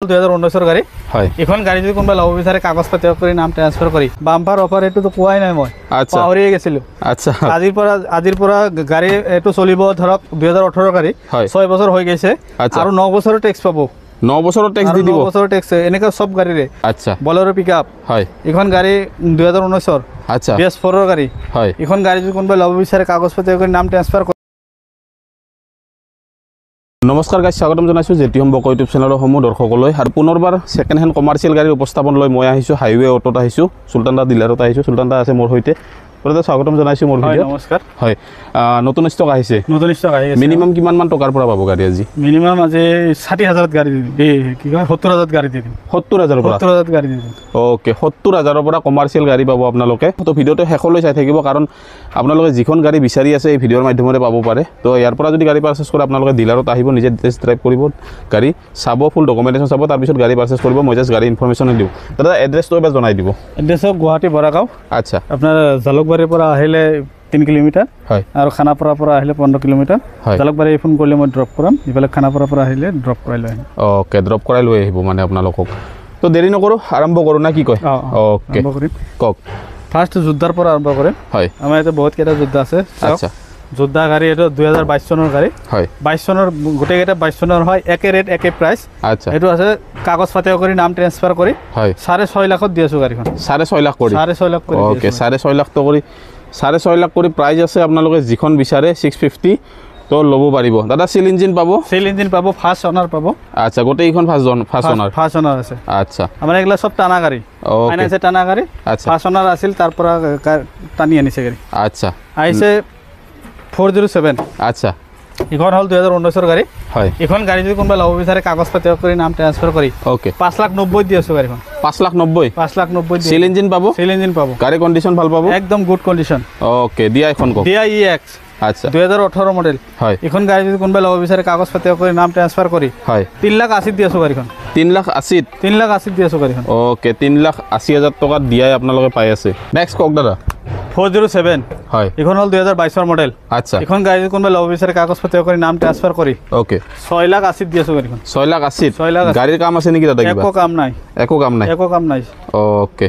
2019 গাড়ী হয় এখন গাড়ী যদি কোনোবা ল'ব বিচাৰে কাগজ পাতি কৰি নাম ট্ৰান্সফাৰ কৰি বাম্পাৰ অফাৰ এটো কোৱাই নাই মই পাহৰিয়ে গেছিলো আচ্ছা আজিৰ পৰা গাড়ী এটো চলিব ধৰক 2018 গাড়ী 6 বছৰ হৈ গৈছে আৰু 9 বছৰৰ ট্যাক্স পাব 9 বছৰৰ ট্যাক্স দি দিব 9 বছৰৰ ট্যাক্স এনেকা সব গাড়ীৰে আচ্ছা বলেৰো পিকআপ হয় এখন গাড়ী 2019 ৰ আচ্ছা BS4 ৰ গাড়ী হয় এখন গাড়ী যদি কোনোবা ল'ব বিচাৰে কাগজ পাতি কৰি নাম ট্ৰান্সফাৰ নমস্কাৰ গাইজ স্বাগতম জনাইছো জেটি হোম বক ইউটিউব চেনেলৰ সমূহ দৰ্শকলৈ আৰু পুনৰবাৰ সেকেন্ড হেণ্ড কমাৰ্চিয়েল গাড়ীৰ উপস্থাপন লৈ মই আহিছো হাইৱে অটোত আহিছো সুলতানদা ডিলাৰত আহিছো সুলতানদা আছে মোৰ হৈতে প্ৰথমতে স্বাগতম জনাইছো মোৰ ভিডিঅ নমস্কাৰ হয় নতুন ষ্টক আহিছে মিনিমাম কিমান মান টকাৰ পৰা পাব গাড়ী আজি মিনিমাম আজি 60000 গাড়ী কি কয় 70000 গাড়ী দিম 70000 পৰা 70000 গাড়ী দিম ওকে 70000 পৰা কমাৰ্চিয়েল গাড়ী পাব আপোনালোকে তো ভিডিঅটো শেষলৈ চাই থাকিব কাৰণ আপোনালোকে যিখন গাড়ী বিচাৰি আছে এই ভিডিঅৰ মাধ্যমেৰে পাব পাৰে তো ইয়াৰ পৰা যদি গাড়ী পাৰচেজ কৰে আপোনালোকে ডিলাৰত আহিব নিজে টেষ্ট ড্ৰাইভ কৰিব গাড়ী চাব ফুল ডকুমেণ্টেশ্যন চাব তাৰপিছত গাড়ী পাৰচেজ কৰিব মই জাষ্ট গাড়ী ইনফৰমেশ্যন দিওঁ দাদা এড্ৰেছটো এবাৰ জনাই দিব এড্ৰেছ গুৱাহাটী বৰাগাঁও আচ্ছা আপোনাৰ জালুকবাৰীৰ পৰা আহিলে 3 কিলোমিটাৰ হয় আৰু খানাপাৰাৰ পৰা আহিলে 15 কিলোমিটাৰ জালুকবাৰী ফোন কৰিলে মই ড্ৰপ কৰাম ইফালে খানাপাৰাৰ পৰা আহিলে ড্ৰপ কৰাই লৈ আহিম ওকে ড্ৰপ কৰাই লৈ আহিব মানে আপোনালোকক তো দেৰি নকৰো আৰম্ভ কৰো না কি কয় ওকে কক ফাৰ্স্ট যোদ্ধাৰ পৰা আৰম্ভ কৰিম হয় আমাৰ ইয়াতে বহুত কেইটা যোদ্ধা আছে আচ্ছা যোদ্ধা গাড়ী এটা 2022 চনৰ গাড়ী হয় 22 চনৰ গোটেইকেইটা 22 চনৰ হয় একে ৰেট একে প্ৰাইচ আচ্ছা এটো আছে কাগজ পাতি কৰি নাম ট্ৰান্সফাৰ কৰি হয় 6.5 লাখত দি আছো গাড়ীখন 6.5 লাখ কৰি 6.5 লাখ কৰি ওকে 6.5 লাখ তো কৰি 6.5 লাখ কৰি প্ৰাইস আছে আপোনালোকে যিখন বিচাৰে 650 তো ল'ব পাৰিব দাদা সিল ইঞ্জিন পাব ফাৰ্স্ট অনাৰ পাব আচ্ছা গোটেইখন ফাৰ্স্ট অনাৰ আছে আচ্ছা আমাৰ এগুলা সব টানা গাড়ী ফাইনান্সে টানা গাড়ী ফাৰ্স্ট অনাৰ আছিল তাৰ পৰা টানি আনিছে গাড়ী আচ্ছা আহিছে 407 আচ্ছা এখন হল 2019 ৰ গাড়ী হয় এখন গাড়ী যদি কোনোবা ল'ব বিচাৰে কাগজ পাতি কৰি নাম ট্ৰান্সফাৰ কৰি ওকে 5,90,000 দি আছো গাড়ীখন 5,90,000 সিল ইঞ্জিন পাব গাড়ী কন্ডিশন ভাল পাব একদম গুড কন্ডিশন ওকে দিয়া এখন কো দিয়া EX আচ্ছা 2018 মডেল হয় এখন গাড়ী যদি কোনোবা ল'ব বিচাৰে কাগজ পাতি কৰি নাম ট্ৰান্সফাৰ কৰি হয় 3,80,000 দি আছো গাড়ীখন 3,80,000 দি আছো গাড়ীখন ওকে 3,80,000 টকা দিয়াই আপোনালোকে পাই আছে নেক্সট কক দাদা 407 হয় এখন হল 2022 ৰ মডেল আচ্ছা এখন গাড়ী যদি কোনোবা ল'ব বিচাৰে কাগজ পাতি কৰি নাম ট্ৰান্সফাৰ কৰি ওকে 6,80,000 দি আছো গাড়ীখন 6,80,000 গাড়ীৰ কাম আছে নেকি দাদা কিবা একো কাম নাই ওকে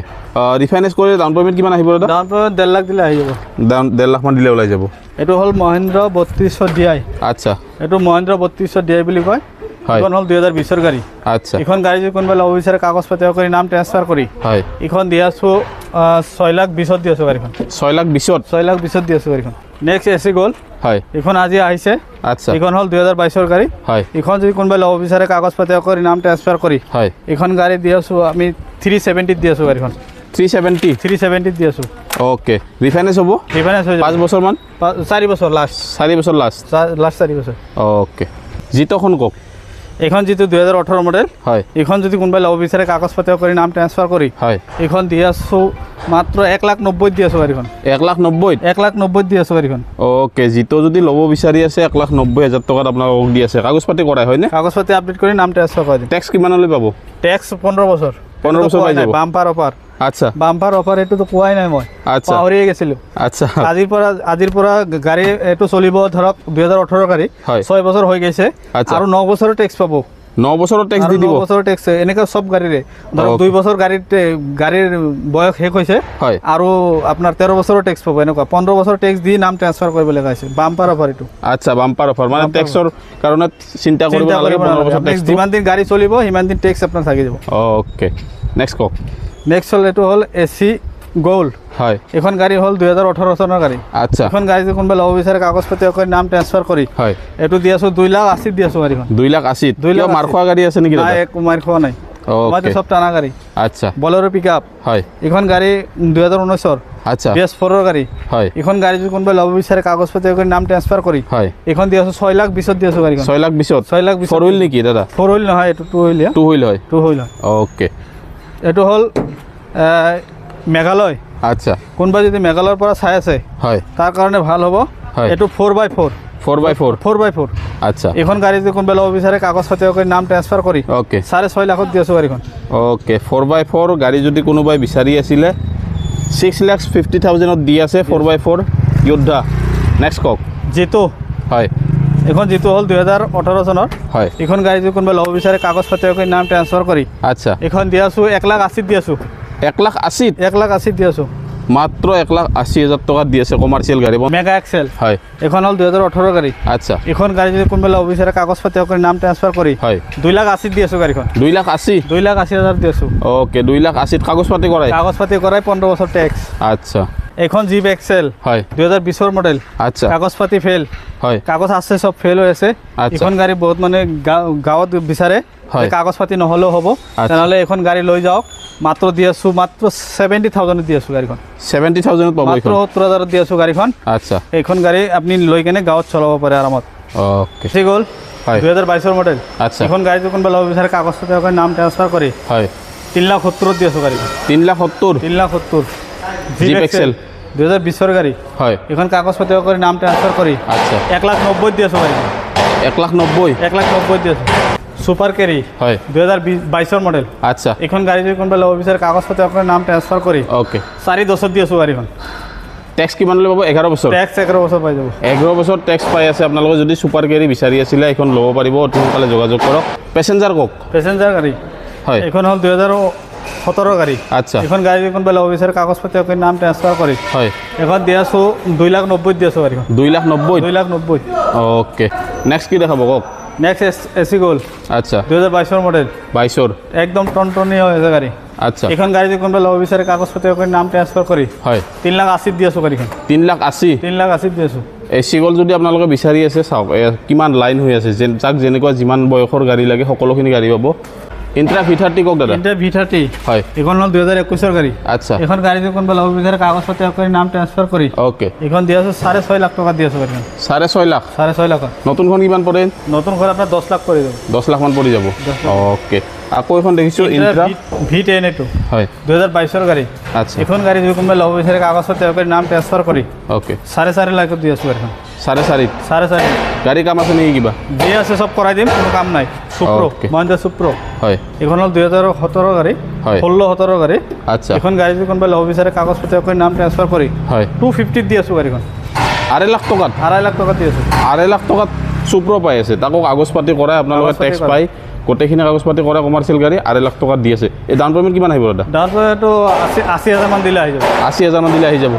ৰিফাইনেন্স কৰি ডাউন পেমেন্ট কিমান আহিব দাদা ডাউন পেমেন্ট 1.5 লাখ দিলে আহি যাব 1.5 লাখ মান দিলে ওলাই যাব এটো হল মহিন্দ্ৰ 3200 DI আচ্ছা এটো মহিন্দ্ৰ 3200 DI বুলি কয় এখন হল 2020 ৰ গাড়ী আচ্ছা এখন গাড়ী যদি কোনোবা ল'ব বিচাৰে কাগজ পাতি কৰি নাম ট্ৰান্সফাৰ কৰি হয় এখন দি আছো 6,20,000 দি আছো গাড়ীখন 6,20,000 দি আছো গাড়ীখন নেক্সট এসি গোল হয় এখন আজি আহিছে আচ্ছা এখন হল 2022 ৰ গাড়ী হয় এখন যদি কোনোবা ল'ব বিচাৰে কাগজ পাতি কৰি নাম ট্ৰান্সফাৰ কৰি হয় এখন গাড়ী দি আছো আমি 370 দি আছো গাড়ীখন 370 দি আছো ওকে ৰিফাইনেন্স হ'ব 5 বছৰ মান 4 বছৰ লাষ্ট 4 বছৰ ওকে জিতখন কক এখন যেটো 2018 মডেল হয় এখন যদি কোনোবা ল'ব বিচাৰে কাগজ পাতি কৰি নাম ট্ৰান্সফাৰ কৰি হয় এখন দি আছো মাত্ৰ 1,90,000 দি আছো গাড়ীখন 1,90,000 দি আছো গাড়ীখন ওকে জিতো যদি ল'ব বিচাৰি আছে 1,90,000 টকাত আপোনালোকক দি আছে কাগজ পাতি কৰাই হয় নে কাগজ পাতি আপডেট কৰি নাম ট্ৰান্সফাৰ কৰি ট্যাক্স কিমানলৈ পাব ট্যাক্স 15 বছৰ পাই যাব বাম্পাৰ অফাৰ আচ্ছা বাম্পাৰ অফাৰ এটো কোৱাই নাই মই আচ্ছা পাহৰিয়ে গেছিলো আচ্ছা আজিৰ পৰা গাড়ী এটো চলিব ধৰক 2018 গাড়ী 6 বছৰ হৈ গৈছে আৰু 9 বছৰৰ ট্যাক্স পাব 9 বছৰৰ ট্যাক্স দি দিব 9 বছৰৰ ট্যাক্স এনেকা সব গাড়ীৰে ধৰক 2 বছৰ গাড়ীৰ বয়স শেষ হৈছে আৰু আপোনাৰ 13 বছৰৰ ট্যাক্স পাব এনেকা 15 বছৰৰ ট্যাক্স দি নাম ট্ৰান্সফাৰ কৰিব লগা আছে বাম্পাৰ অফাৰ এটো আচ্ছা বাম্পাৰ অফাৰ মানে ট্যাক্সৰ কাৰণে চিন্তা কৰিব নালাগে 15 বছৰ ট্যাক্স যিমান দিন গাড়ী চলিব সিমান দিন ট্যাক্স আপোনাৰ থাকি যাব ওকে নেক্সট কক নেক্সট হল এটো হল এসি গোল্ড হয় এখন গাড়ী হল 2018 চনৰ গাড়ী আচ্ছা এখন গাড়ী যদি কোনোবা ল'ব বিচাৰে কাগজ পাতি কৰি নাম ট্ৰান্সফাৰ কৰি হয় এটো দি আছো 2,80,000 দি আছো গাড়ীখন 2,80,000 মাৰখোৱা গাড়ী আছে নেকি নাই এক মাৰখোৱা নাই আমাতে সব টানা গাড়ী আচ্ছা বলেৰো পিকআপ হয় এখন গাড়ী 2019 ৰ আচ্ছা BS4 ৰ গাড়ী হয় এখন গাড়ী যদি কোনোবা ল'ব বিচাৰে কাগজ পাতি কৰি নাম ট্ৰান্সফাৰ কৰি হয় এখন দি আছো 6,20,000 দি আছো গাড়ীখন 6,20,000 4 হুইল নেকি দাদা 4 হুইল নহয় এটো 2 হুইল হয় ওকে এটো হল মেঘালয় আচ্ছা কোনবা যদি মেঘালয়ৰ পৰা চাই আছে হয় তাৰ কাৰণে ভাল হ'ব এটো 4x4 আচ্ছা এখন গাড়ী যদি কোনবা ল'ব বিচাৰে কাগজ পাতি কৰি নাম ট্ৰান্সফাৰ কৰি ওকে 6.5 লাখত দি আছো গাড়ীখন ওকে 4x4 গাড়ী যদি কোনোবাই বিচাৰি আছিল 6,50,000 ত দি আছে 4x4 যোদ্ধা নেক্সট কক জিতো হয় এখন যেটো হল 2018 চনৰ হয় এখন গাড়ী যদি কোনোবা ল'ব বিচাৰে কাগজ পাতি কৰি নাম ট্ৰান্সফাৰ কৰি আচ্ছা এখন দি আছো 1,80,000 দি আছো 1,80,000 1,80,000 দি আছো মাত্ৰ 1,80,000 টকা দি আছে কমাৰ্চিয়েল গাড়ী মেগা এক্সেল হয় এখন হল 2018 গাড়ী আচ্ছা এখন গাড়ী যদি কোনোবা ল'ব বিচাৰে কাগজ পাতি কৰি নাম ট্ৰান্সফাৰ কৰি হয় 2,80,000 দি আছো গাড়ীখন 2,80,000 2,80,000 দি আছো ওকে 2,80,000 কাগজ পাতি কৰাই 15 বছৰ ট্যাক্স আচ্ছা এখন জিপ এক্সেল হয় 2020 ৰ মডেল আচ্ছা কাগজ পাতি ফেল হয় কাগজ আছে সব ফেল হৈ আছে এখন গাড়ী বহুত মানে গাঁৱত বিচাৰে কাগজ পাতি নহলেও হ'ব তেনেহলে এখন গাড়ী লৈ যাওক মাত্ৰ দি আছো মাত্ৰ 70,000 দি আছো গাড়ীখন 70,000 পাব মাত্ৰ 70,000 দি আছো গাড়ীখন আচ্ছা এইখন গাড়ী আপুনি লৈ কেনে গাঁৱত চলাব পাৰে আৰামত ওকে ঠিক হ'ল 2022 ৰ মডেল আচ্ছা এখন গাড়ী কোনোবা ল'ব বিচাৰে কাগজ পাতি কৰি নাম ট্ৰান্সফাৰ কৰি হয় 3,70,000 দি আছো গাড়ীখন 3,70,000 জিপ এক্সেল 2020 ৰ গাড়ী হয় এখন কাগজ পাতি কৰি নাম ট্ৰান্সফাৰ কৰি আচ্ছা 1,90,000 দি আছো গাড়ীখন 1,90,000 দি আছো সুপাৰ কেৰি হয় 2022 ৰ মডেল আচ্ছা এখন গাড়ী যদি কোনোবা ল'ব বিচাৰে কাগজ পাতি কৰি নাম ট্ৰান্সফাৰ কৰি ওকে 4,10,000 দি আছো গাড়ীখন ট্যাক্স কিমান ল'ব 11 বছৰ ট্যাক্স 11 বছৰ পাই যাব 11 বছৰ ট্যাক্স পাই আছে আপোনালোকে যদি সুপাৰ কেৰি বিচাৰি আছিলে এখন ল'ব পাৰিব অতি সোনকালে যোগাযোগ কৰক পেছেঞ্জাৰ কক পেছেঞ্জাৰ গাড়ী হয় এখন হল 2017 গাড়ী আচ্ছা এখন গাড়ী যদি কোনোবা ল'ব বিচাৰে কাগজ পাতি কৰি নাম ট্ৰান্সফাৰ কৰি হয় এখন দি আছো 2,90,000 দি আছো গাড়ীখন 2,90,000 ওকে নেক্সট কি দেখাব কক নেক্সট এসি গোল্ড আচ্ছা 2022 ৰ মডেল 22 একদম টনটনি হৈ আছে গাড়ী আচ্ছা এখন গাড়ী যদি কোনোবা ল'ব বিচাৰে কাগজ পাতি কৰি নাম ট্ৰান্সফাৰ কৰি হয় 3,80,000 দি আছো গাড়ীখন 3,80,000 দি আছো এচি গল যদি আপোনালোকে বিচাৰি আছে চাওক কিমান লাইন হৈ আছে যাক যেনেকুৱা যিমান বয়সৰ গাড়ী লাগে সকলোখিনি গাড়ী পাব ইন্ট্ৰা V30 কক দাদা ইন্ট্ৰা V30 হয় এখন হল 2021 ৰ গাড়ী আচ্ছা এখন গাড়ী যদি কোনোবা ল'ব বিচাৰে কাগজ পাতি কৰি নাম ট্ৰান্সফাৰ কৰি ওকে এখন দি আছো 6.5 লাখ টকা দি আছো গাড়ীখন 6.5 লাখ 6.5 লাখ নতুনখন কিমান পৰে নতুন ঘৰ আপোনাৰ 10 লাখ কৰি দিব 10 লাখ মান পৰি যাব ওকে আকৌ এখন দেখিছো ইন্ট্ৰা V10 এটো হয় 2022 ৰ গাড়ী আচ্ছা এখন গাড়ী যদি কোনোবা ল'ব বিচাৰে কাগজ পাতি কৰি নাম ট্ৰান্সফাৰ কৰি ওকে 4.5 লাখ দি আছো গাড়ীখন 4.5 4.5 গাড়ী কাম আছে নেকি কিবা যি আছে সব কৰাই দিম কোনো কাম নাই সুপ্ৰ মহিন্দ্ৰা সুপ্ৰ হয় এখন হল 2017 গাড়ী হয় 16-17 গাড়ী আচ্ছা এখন গাড়ী যদি কোনোবা ল'ব বিচাৰে কাগজ পাতি কৰি নাম ট্ৰান্সফাৰ কৰি হয় 250 দি আছো গাড়ীখন 2.5 লাখ টকাত 2.5 লাখ টকা দি আছো 2.5 লাখ টকাত সুপ্ৰ পাই আছে তাকো কাগজ পাতি কৰাই আপোনালোকে ট্যাক্স পাই গোটেইখিনি কাগজ পাতি কৰা কমাৰ্চিয়েল গাড়ী 2.5 লাখ টকাত দি আছে এই ডাউন পেমেণ্ট কিমান আহিব দাদা ডাউন পেমেণ্টটো 80,000 মান দিলে আহি যাব 80,000 মান দিলে আহি যাব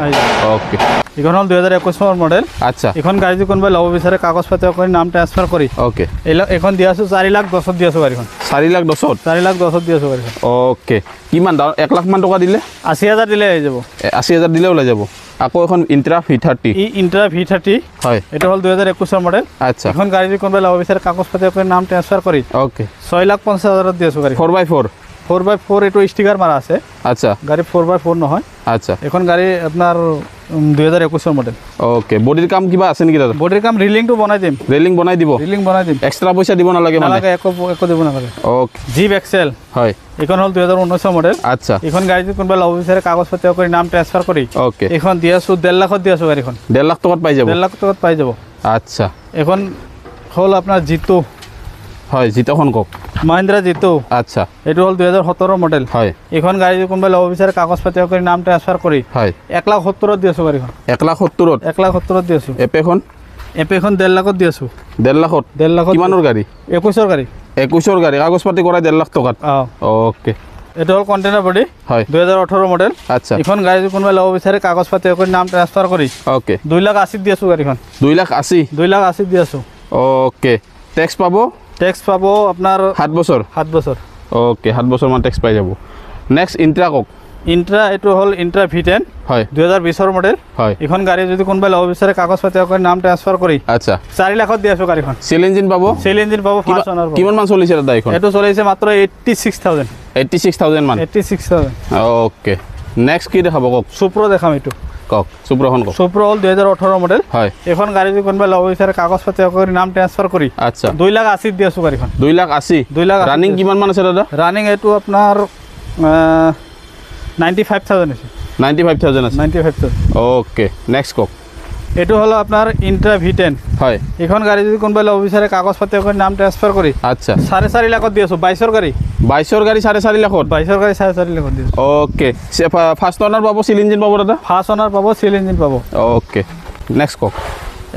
ওকে এখন হল 2021 ৰ মডেল আচ্ছা এখন গাড়ী যদি কোনোবা ল'ব বিচাৰে কাগজ পাতি কৰি নাম ট্ৰান্সফাৰ কৰি ওকে এখন দি আছো 4,10,000 দি আছো গাড়ীখন 4,10,000 4,10,000 দি আছো গাড়ীখন ওকে কিমান ডাউন 1 লাখ মান টকা দিলে 80,000 দিলে আহি যাব 80,000 দিলে ওলাই যাব আকৌ এখন ইন্ট্ৰা V30 ইন্ট্ৰা V30 হয় এটা হল 2021 ৰ মডেল আচ্ছা এখন গাড়ী যদি কোনোবা ল'ব বিচাৰে কাগজ পাতি কৰি নাম ট্ৰান্সফাৰ কৰি ওকে 6,50,000 দি আছো গাড়ী 4x4 4x4 এটো ষ্টিকাৰ মাৰা আছে আচ্ছা গাড়ী 4x4 নহয় আচ্ছা এখন গাড়ী আপোনাৰ 2021 ৰ মডেল ওকে বডিৰ কাম কিবা আছে নেকি দাদা বডিৰ কাম ৰিলিংটো বনাই দিম ৰেলিং বনাই দিব এক্সট্ৰা পইচা দিব নালাগে মানে নালাগে একো দিব নালাগে ওকে জিপ এক্সেল হয় এখন হল 2019 ৰ মডেল আচ্ছা এখন গাড়ী যদি কোনোবা ল'ব বিচাৰে কাগজ পাতি কৰি নাম ট্ৰান্সফাৰ কৰি ওকে এখন দি আছো 1.5 লাখত দি আছো গাড়ীখন 1.5 লাখ টকাত পাই যাব 1.5 লাখ টকাত পাই যাব আচ্ছা এখন হল আপোনাৰ জিটো হয় জিতোখন কক মহিন্দ্ৰা জিটো আচ্ছা এটো হল 2017 ৰ মডেল হয় এখন গাড়ী যদি কোনোবা ল'ব বিচাৰে কাগজ পাতি কৰি নাম ট্ৰান্সফাৰ কৰি হয় 1,70,000 দি আছো গাড়ীখন 1,70,000 1,70,000 দি আছো এপেখন 1.5 লাখত দি আছো 1.5 লাখত 1.5 লাখত কিমানৰ গাড়ী 21 ৰ গাড়ী 21 ৰ গাড়ী কাগজ পাতি কৰাই 1.5 লাখ টকাত ওকে এটা হল কন্টেইনাৰ বডি হয় 2018 মডেল আচ্ছা এখন গাড়ী যদি কোনোবা ল'ব বিচাৰে কাগজ পাতি কৰি নাম ট্ৰান্সফাৰ কৰি ওকে 2,80,000 দি আছো গাড়ীখন 2,80,000 2,80,000 দি আছো ওকে ট্যাক্স পাব ট্যাক্স পাব আপোনাৰ 7 বছৰ ওকে 7 বছৰ মান ট্যাক্স পাই যাব নেক্সট ইন্ট্ৰা কক ইন্ট্ৰা এটো হল ইন্ট্ৰা V10 হয় 2020 ৰ মডেল হয় এখন গাড়ী যদি কোনোবা ল'ব বিচাৰে কাগজ পাতি কৰি নাম ট্ৰান্সফাৰ কৰি আচ্ছা 4 লাখত দি আছো গাড়ীখন সেল ইঞ্জিন পাব সেল ইঞ্জিন পাব ফাৰ্স্ট অনাৰ পাব কিমান মান চলিছে দাদা এখন এটো চলিছে মাত্ৰ 86,000 মান 86,000 ওকে নেক্সট কি দেখাব কক সুপ্ৰ দেখাম এটো কক সুপ্ৰখন কক সুপ্ৰ হল 2018 মডেল হয় এখন গাড়ী যদি কোনোবা ল'ব বিচাৰে কাগজ পাতি কৰি নাম ট্ৰান্সফাৰ কৰি আচ্ছা 2,80,000 দি আছো গাড়ীখন 2,80,000 ৰানিং কিমান মান আছে দাদা ৰানিং এটো আপোনাৰ 95,000 আছে 95,000 আছে 95,000 ওকে নেক্সট কক এটো হলো আপনার ইন্ট্রা V10 হয় এখন গাড়ি যদি কোনোবা ল'ব বিচাৰে কাগজ পাতি কৰি নাম ট্ৰান্সফাৰ কৰি আচ্ছা 4.5 লাখত দি আছো 22 ৰ গাড়ী 22 ৰ গাড়ী 4.5 লাখত 22 ৰ গাড়ী 4.5 লাখত দি আছো ওকে ফাৰ্স্ট অনাৰ পাব সিল ইঞ্জিন পাব দাদা ফাৰ্স্ট অনাৰ পাব সিল ইঞ্জিন পাব ওকে নেক্সট কক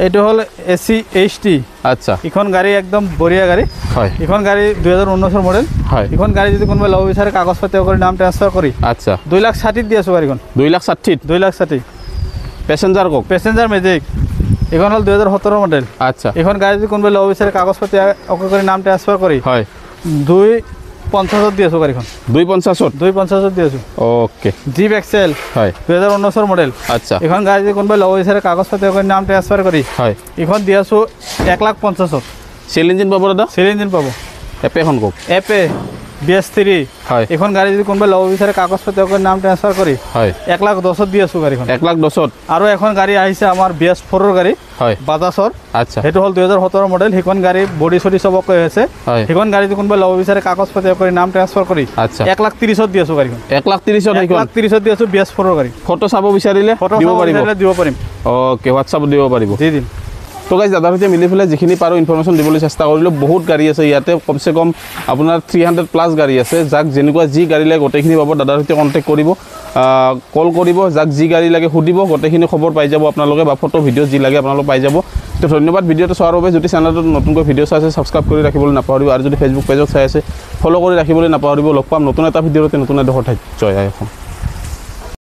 এইটো হ'ল AC HT আচ্ছা এখন গাড়ী একদম বঢ়িয়া গাড়ী হয় এখন গাড়ী 2019 মডেল হয় এখন গাড়ী যদি কোনোবাই ল'ব বিচাৰে কাগজ পাতি কৰি নাম ট্ৰান্সফাৰ কৰি আচ্ছা 2,60,000 দি আছো গাড়ীখন 2,60,000 2,60,000 প্যাসেঞ্জার কক প্যাসেঞ্জাৰ মেজিক এখন হ'ল 2017 মডেল আচ্ছা এখন গাড়ী যদি কোনোবাই ল'ব বিচাৰে কাগজ পাতি কৰি নাম ট্ৰান্সফাৰ কৰি হয় 2,50,000 দি আছো গাড়ীখন 2,50,000 দি আছো ওকে জিপ এক্সেল হয় 2019 মডেল আচ্ছা এখন গাড়ী যদি কোনোবাই ল'ব বিচাৰে কাগজ পাতি কৰি নাম ট্ৰান্সফাৰ কৰি হয় এখন দি আছো 1,50,000 সেল ইঞ্জিন পাব দাদা চেল ইঞ্জিন পাব এপে এখন কক এপে BS3 হয় এখন গাড়ী যদি কোনোবাই ল'ব বিচাৰে কাগজ পাতি কৰি নাম ট্ৰান্সফাৰ কৰি হয় 1,10,000 দি আছো গাড়ীখন 1,10,000 আৰু এখন গাড়ী আহিছে আমাৰ BS4 ৰ গাড়ী হয় বাজাজৰ আচ্ছা সেইটো হ'ল 2017 মডেল সেইখন গাড়ী বডি চডি চব কৈ আছে হয় সেইখন গাড়ী যদি কোনোবাই ল'ব বিচাৰে কাগজ পাতি কৰি নাম ট্ৰান্সফাৰ কৰি আচ্ছা 1,30,000 দি আছো গাড়ীখন 1,30,000 সেইখন 1,30,000 দি আছো BS4 ৰ গাড়ী ফটো চাব বিচাৰিলে ফটো দিব পাৰিব দিব পাৰিম ওকে হোৱাটছআপত দিব পাৰিব দি দিম তো গাইজ দাদাৰ সৈতে মিলি পেলাই যিখিনি পাৰোঁ ইনফৰমেশ্যন দিবলৈ চেষ্টা কৰিলোঁ বহুত গাড়ী আছে ইয়াতে কমচে কম আপোনাৰ 300+ গাড়ী আছে যাক যেনেকুৱা যি গাড়ী লাগে গোটেইখিনি পাব দাদাৰ সৈতে কণ্টেক্ট কৰিব কল কৰিব যাক যি গাড়ী লাগে সুধিব গোটেইখিনি খবৰ পাই যাব আপোনালোকে বা ফটো ভিডিঅ' যি লাগে আপোনালোকে পাই যাব তো ধন্যবাদ ভিডিঅ'টো চোৱাৰ বাবে যদি চেনেলটোত নতুনকৈ ভিডিঅ' চাই আছে ছাবস্ক্ৰাইব কৰি ৰাখিবলৈ নাপাহৰিব আৰু যদি ফেচবুক পেজত চাই আছে ফ'ল' কৰি ৰাখিবলৈ নাপাহৰিব লগ পাম নতুন এটা ভিডিঅ'তে নতুন এডোখৰ ঠাইত জয় আই অসম